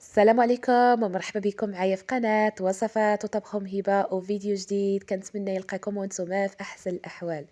السلام عليكم ومرحبا بكم معايا في قناة وصفات وطبخ هبة وفيديو جديد. كنتمنى يلقاكم وانتم في احسن الاحوال.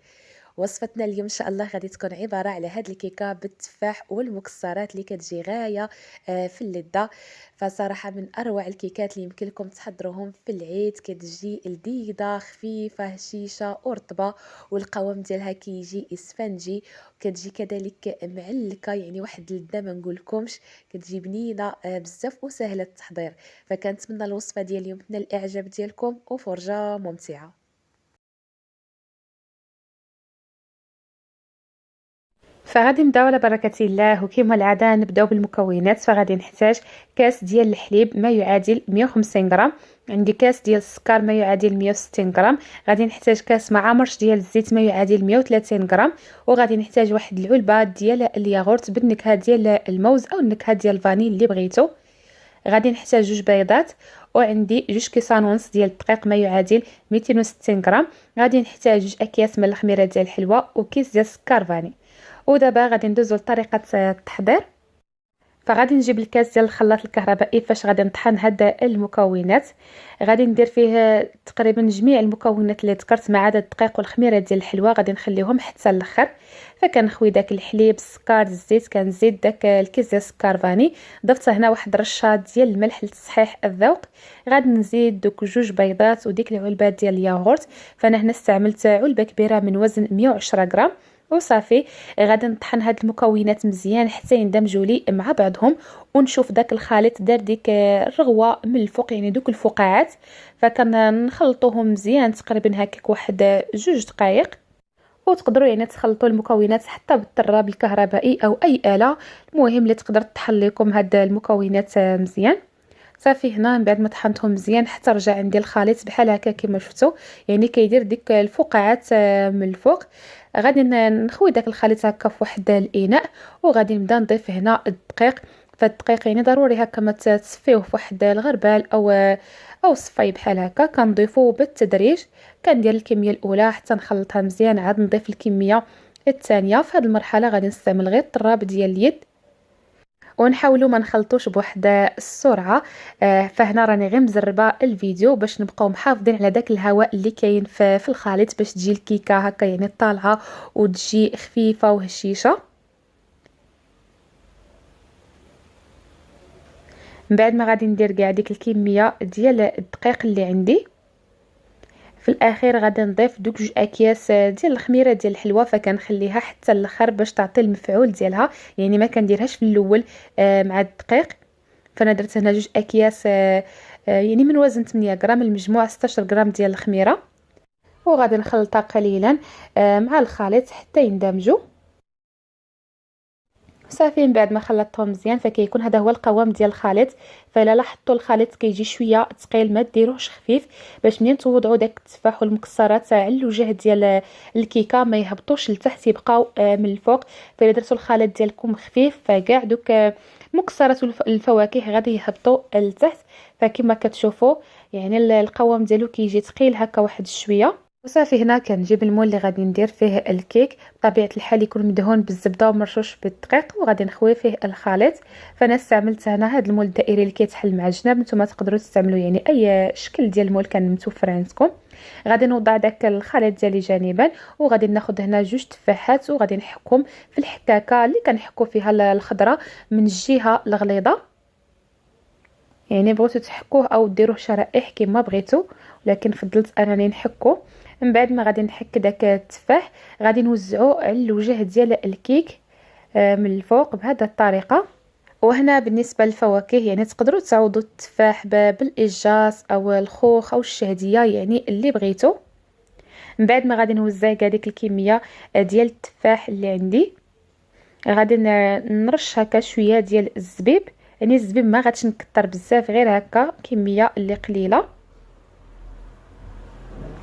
وصفتنا اليوم ان شاء الله غادي تكون عباره على هاد الكيكه بالتفاح والمكسرات اللي كتجي غايه في اللذه. فصراحه من اروع الكيكات اللي يمكن لكم تحضروهم في العيد، كتجي لذيذه خفيفه هشيشه ورطبه، والقوام ديالها كيجي اسفنجي، وكتجي كذلك معلكه، يعني واحد اللذه ما نقولكمش. كتجي بنينه بزاف وسهله التحضير. فكنتمنى الوصفه ديال اليوم تنال الاعجاب ديالكم وفرجه ممتعه. فغادي نبداو على بركه الله، وكما العاده نبداو بالمكونات. فغادي نحتاج كاس ديال الحليب ما يعادل 150 غرام، عندي كاس ديال السكر ما يعادل 160 غرام، غادي نحتاج كاس مع مرش ديال الزيت ما يعادل 130 غرام، وغادي نحتاج واحد العلبه ديال الياغورت بالنكهه ديال الموز او النكهه ديال الفانيل اللي بغيتو. غادي نحتاج جوج بيضات، وعندي جوج كيسان ونص ديال الدقيق ما يعادل 260 غرام. غادي نحتاج جوج اكياس من الخميره ديال الحلوه وكيس ديال السكر فاني. ودابا غادي ندوزو لطريقه التحضير. فغادي نجيب الكاس ديال الخلاط الكهربائي فاش غادي نطحن هاد المكونات. غادي ندير فيه تقريبا جميع المكونات اللي ذكرت ما عدا الدقيق والخميره ديال الحلوه، غادي نخليهم حتى الاخر. فكنخوي داك الحليب، السكر، الزيت، كنزيد داك الكيس ديال السكر فاني، ضفت هنا واحد رشه ديال الملح لتصحيح الذوق. غادي نزيد دوك جوج بيضات وديك العلبه ديال الياغورت. فانا هنا استعملت علبه كبيره من وزن 110 غرام. وصافي غادي نطحن هاد المكونات مزيان حتى يندمجوا لي مع بعضهم، ونشوف داك الخليط دار ديك الرغوه من الفوق، يعني دوك الفقاعات. فكنخلطوهم مزيان تقريبا هكاك واحد جوج دقائق. وتقدروا يعني تخلطوا المكونات حتى بالطراب الكهربائي او اي اله، المهم اللي تقدر تطحن لكم هاد المكونات مزيان. صافي هنا من بعد ما طحنتهم مزيان حتى رجع عندي الخليط بحال هكا كما شفتوا، يعني كيدير ديك الفقاعات من الفوق. غادي نخوي داك الخليط هكا في واحد الاناء، وغادي نبدا نضيف هنا الدقيق. فالدقيق يعني ضروري هكا ما تصفيوه في واحد الغربال او صفاي بحال هكا، كنضيفوه بالتدريج. كندير الكميه الاولى حتى نخلطها مزيان، عاد نضيف الكميه الثانيه. في هذه المرحله غادي نستعمل غير الطراب ديال اليد، ونحاولوا ما نخلطوش بواحد السرعه. فهنا راني غير مزربه الفيديو باش نبقاو محافظين على داك الهواء اللي كاين في الخليط، باش تجي الكيكه هكا يعني طالعه وتجي خفيفه وهشيشه. من بعد ما غادي ندير كاع ديك الكميه ديال الدقيق اللي عندي، في الاخير غادي نضيف دوك جوج اكياس ديال الخميره ديال الحلوه. فكنخليها حتى الاخر باش تعطي المفعول ديالها، يعني ما كنديرهاش في الاول مع الدقيق. فانا درت هنا جوج اكياس يعني من وزن 8 غرام، المجموع 16 غرام ديال الخميره. وغادي نخلطها قليلا مع الخليط حتى يندمجوا. صافي من بعد ما خلطتهم مزيان فكيكون هذا هو القوام ديال الخليط. فإلا لاحظتوا الخليط كيجي شويه ثقيل، ما ديروهش خفيف، باش منين توضعوا داك التفاح والمكسرات على الوجه ديال الكيكه ما يهبطوش لتحت، يبقاو من الفوق. فإلا درتوا الخليط ديالكم خفيف فكاع دوك المكسرات والفواكه غادي يهبطوا لتحت. فكما كتشوفوا يعني القوام ديالو كيجي ثقيل هكا واحد شويه. وصافي هنا كنجيب المول اللي غادي ندير فيه الكيك، بطبيعه الحال يكون مدهون بالزبده ومرشوش بالدقيق، وغادي نخوي فيه الخليط. فانا استعملت هنا هذا المول الدائري اللي كيتحل مع الجناب، نتوما تقدروا تستعملوا يعني اي شكل ديال المول كان متوفر عندكم. غادي نوضع داك الخليط ديالي جانبا، وغادي ناخذ هنا جوج تفاحات وغادي نحكهم في الحكاكه اللي كنحكوا فيها الخضره من الجهه الغليظه. يعني بغيتو تحكوه او ديروه شرائح كما بغيتو، ولكن فضلت انني نحكو. من بعد ما غادي نحك داك التفاح غادي نوزعو على الوجه ديال الكيك من الفوق بهذه الطريقه. وهنا بالنسبه للفواكه يعني تقدروا تعوضوا التفاح بالاشجاص او الخوخ او الشهديه، يعني اللي بغيتو. من بعد ما غادي نوزع كاع ديك الكميه ديال التفاح اللي عندي، غادي نرش هكا شويه ديال الزبيب، يعني الزبيب ما غاديش نكتر بزاف، غير هكا كميه اللي قليله.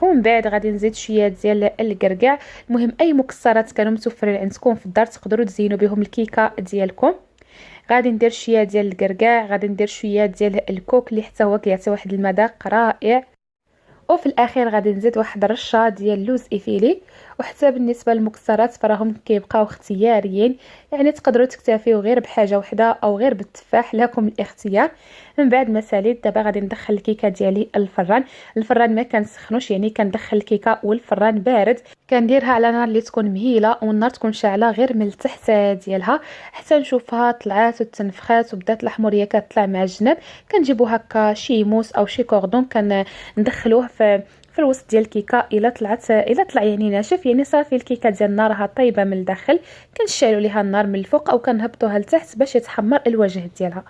ومن بعد غادي نزيد شويه ديال الكركاع. المهم اي مكسرات كانوا متوفرين عندكم في الدار تقدروا تزينوا بهم الكيكه ديالكم. غادي ندير شويه ديال الكركاع، غادي ندير شويه ديال الكوك اللي حتى هو كيعطي واحد المذاق رائع. وفي الاخير غادي نزيد واحد الرشه ديال اللوز ايفيلي. وحتى بالنسبه للمكسرات فراهم كيبقاو اختياريين، يعني تقدروا تكتفيو غير بحاجه وحده او غير بالتفاح، لكم الاختيار. من بعد ما ساليت دابا غادي ندخل الكيكه ديالي الفران. الفران ما كنسخنوش، يعني كندخل الكيكه والفران بارد. كنديرها على نار اللي تكون مهيله، والنار تكون شاعله غير من التحت ديالها حتى نشوفها طلعات وتنفخات وبدات الحموريه كتطلع مع الجناب. كنجيبو هكا شي موس او شي كوردون ندخلوه في الوسط ديال الكيكه. الا طلع يعني ناشف، يعني صافي الكيكه ديالنا راها طايبه من الداخل. كنشعلوا ليها النار من الفوق او كنهبطوها لتحت باش يتحمر الوجه ديالها.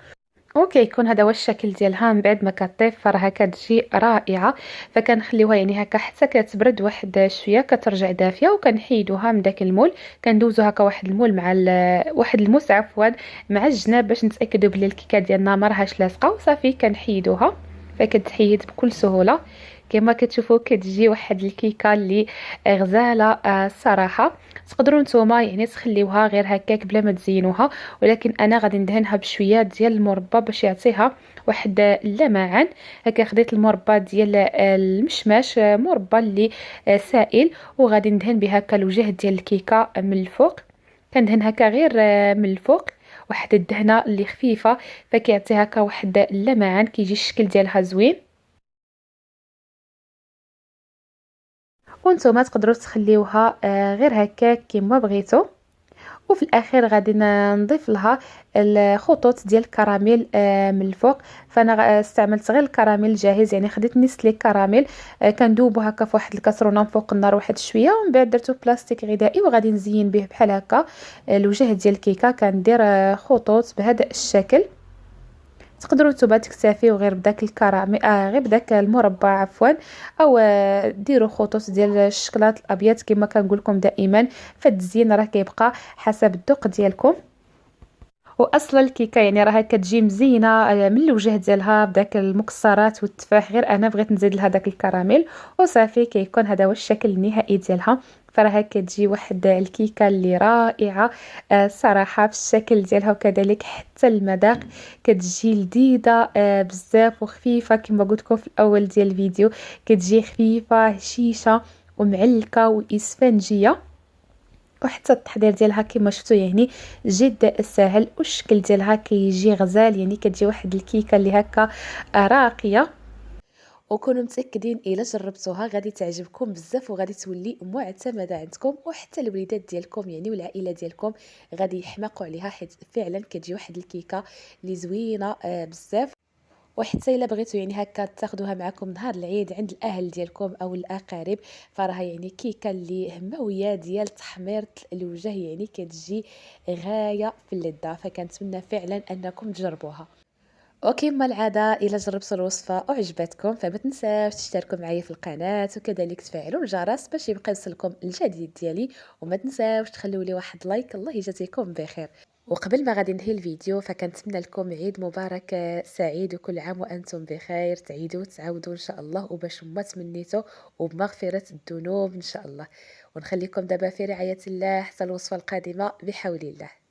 وكيكون هذا هو الشكل ديالها من بعد ما كطيب، فراها كتجي رائعه. فكنخليوها يعني هكا حتى كتبرد واحد شويه، كترجع دافيه، وكنحيدوها من داك المول. كندوزو هكا واحد المول مع واحد الموس عفوا مع الجناب باش نتاكدوا بلي الكيكه ديالنا ما راهاش لاصقه، وصافي كنحيدوها. فكتحيد بكل سهوله. كما كتشوفوا كتجي واحد الكيكه اللي غزاله الصراحه. تقدروا نتوما يعني تخليوها غير هكاك بلا ما تزينوها، ولكن انا غادي ندهنها بشويه ديال المربى باش يعطيها واحد اللمعان. هكا خديت المربى ديال المشماش، مربى اللي سائل، وغادي ندهن بها هكا الوجه ديال الكيكه من الفوق. كندهن هكا غير من الفوق واحد الدهنه اللي خفيفه، فكيعطي هكا واحد اللمعان، كيجي الشكل ديالها زوين. وانتم تقدروا تخليوها غير هكاك كما بغيتو. وفي الاخير غادي نضيف لها الخطوط ديال الكراميل من الفوق. فانا استعملت غير الكراميل جاهز، يعني خديت نسلي كراميل كندوبو هكا في واحد الكاسرونه فوق النار واحد شويه، ومن بعد درتو بلاستيك غذائي وغادي نزين به بحال هكا الوجه ديال الكيكه. كندير خطوط بهذا الشكل. تقدروا نتوما تكتفيو غير بداك الكرامي غير بداك المربى عفوا، او ديروا خطوط ديال الشكلاط الابيض كما كنقول لكم دائما. فالتزيين راه كيبقى حسب الذوق ديالكم. واصلا الكيكه يعني راها كتجي مزينه من الوجه ديالها بداك المكسرات والتفاح، غير انا بغيت نزيد لها داك الكراميل وصافي. كيكون هذا هو الشكل النهائي ديالها. فراها كتجي واحد الكيكه اللي رائعه صراحه في الشكل ديالها، وكذلك حتى المذاق كتجي لذيذه بزاف وخفيفه. كما قلت لكم في الاول ديال الفيديو كتجي خفيفه هشيشه ومعلكه واسفنجيه. وحتى التحضير ديالها كما شفتوا يعني جد سهل، والشكل ديالها كيجي غزال، يعني كتجي واحد الكيكه اللي هكا راقيه. وكونوا متاكدين الا جربتوها غادي تعجبكم بزاف، وغادي تولي معتمده عندكم، وحتى الوليدات ديالكم يعني والعائله ديالكم غادي يحماقوا عليها، حيت فعلا كتجي واحد الكيكه اللي زوينه بزاف. وحتى الا بغيتوا يعني هكا تاخذوها معكم نهار العيد عند الاهل ديالكم او الاقارب، فراها يعني كيكه اللي همويه ديال تحمير الوجه، يعني كتجي غايه في اللذه. فكنتمنى فعلا انكم تجربوها. وكما العاده الا جربتوا الوصفه وعجبتكم فما تنساوش تشتركوا معايا في القناه، وكذلك تفعلوا الجرس باش يبقى يوصلكم الجديد ديالي. وما تنساوش تخلوا لي واحد لايك. الله يجازيكم بخير. وقبل ما غادي ننهي الفيديو فكنتمنى لكم عيد مبارك سعيد، وكل عام وانتم بخير. تعيدوا وتعاودوا ان شاء الله، وباش ما تمنيتوا وبمغفره الذنوب ان شاء الله. ونخليكم دابا في رعايه الله حتى الوصفه القادمه بحول الله.